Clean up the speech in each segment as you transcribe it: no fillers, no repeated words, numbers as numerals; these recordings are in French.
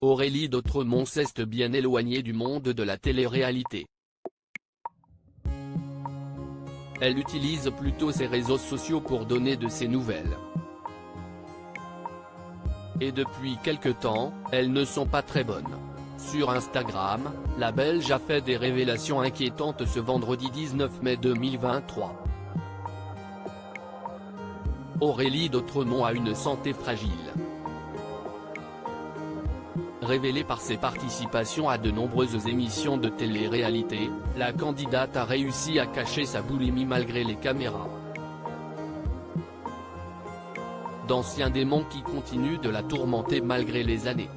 Aurélie d'Autremont s'est bien éloignée du monde de la télé-réalité. Elle utilise plutôt ses réseaux sociaux pour donner de ses nouvelles. Et depuis quelque temps, elles ne sont pas très bonnes. Sur Instagram, la Belge a fait des révélations inquiétantes ce vendredi 19 mai 2023. Aurélie d'Autremont a une santé fragile. Révélée par ses participations à de nombreuses émissions de télé-réalité, la candidate a réussi à cacher sa boulimie malgré les caméras. D'anciens démons qui continuent de la tourmenter malgré les années.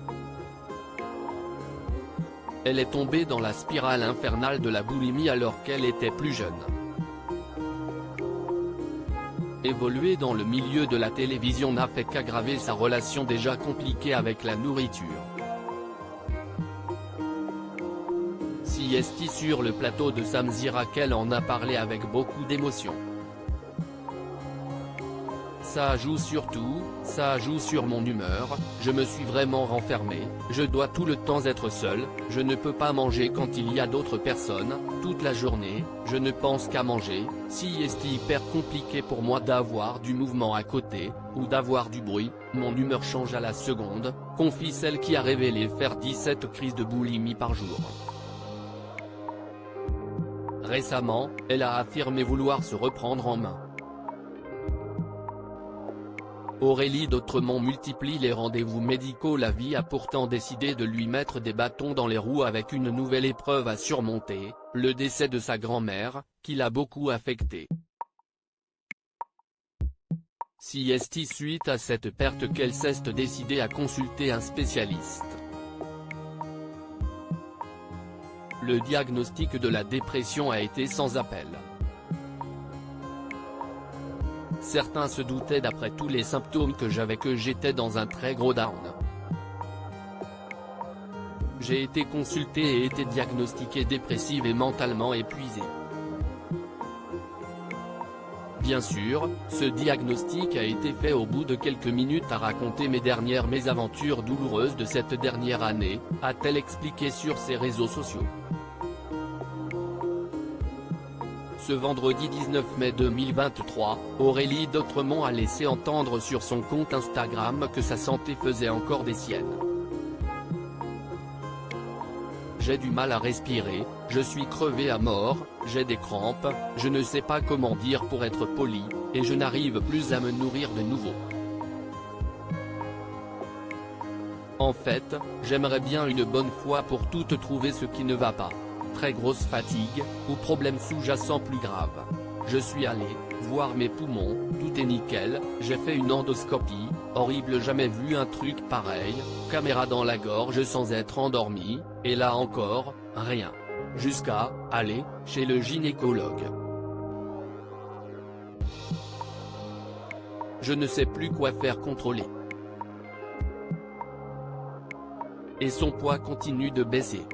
Elle est tombée dans la spirale infernale de la boulimie alors qu'elle était plus jeune. Évoluer dans le milieu de la télévision n'a fait qu'aggraver sa relation déjà compliquée avec la nourriture. Si est sur le plateau de Samzira qu'elle en a parlé avec beaucoup d'émotion. Ça joue surtout, ça joue sur mon humeur, je me suis vraiment renfermé, je dois tout le temps être seul, je ne peux pas manger quand il y a d'autres personnes, toute la journée, je ne pense qu'à manger, si est hyper compliqué pour moi d'avoir du mouvement à côté, ou d'avoir du bruit, mon humeur change à la seconde, confie celle qui a révélé faire 17 crises de boulimie par jour. Récemment, elle a affirmé vouloir se reprendre en main. Aurélie d'Autremont multiplie les rendez-vous médicaux. La vie a pourtant décidé de lui mettre des bâtons dans les roues avec une nouvelle épreuve à surmonter, le décès de sa grand-mère, qui l'a beaucoup affectée. Si est suite à cette perte qu'elle s'est décidée à consulter un spécialiste. Le diagnostic de la dépression a été sans appel. Certains se doutaient d'après tous les symptômes que j'étais dans un très gros down. J'ai été consultée et été diagnostiquée dépressive et mentalement épuisée. Bien sûr, ce diagnostic a été fait au bout de quelques minutes à raconter mes dernières mésaventures douloureuses de cette dernière année, a-t-elle expliqué sur ses réseaux sociaux. Ce vendredi 19 mai 2023, Aurélie d'Autremont a laissé entendre sur son compte Instagram que sa santé faisait encore des siennes. J'ai du mal à respirer, je suis crevée à mort, j'ai des crampes, je ne sais pas comment dire pour être poli, et je n'arrive plus à me nourrir de nouveau. En fait, j'aimerais bien une bonne fois pour toutes trouver ce qui ne va pas. Très grosse fatigue, ou problème sous-jacent plus grave. Je suis allé voir mes poumons, tout est nickel, j'ai fait une endoscopie, horrible, jamais vu un truc pareil, caméra dans la gorge sans être endormi, et là encore, rien. Jusqu'à aller chez le gynécologue. Je ne sais plus quoi faire contrôler. Et son poids continue de baisser.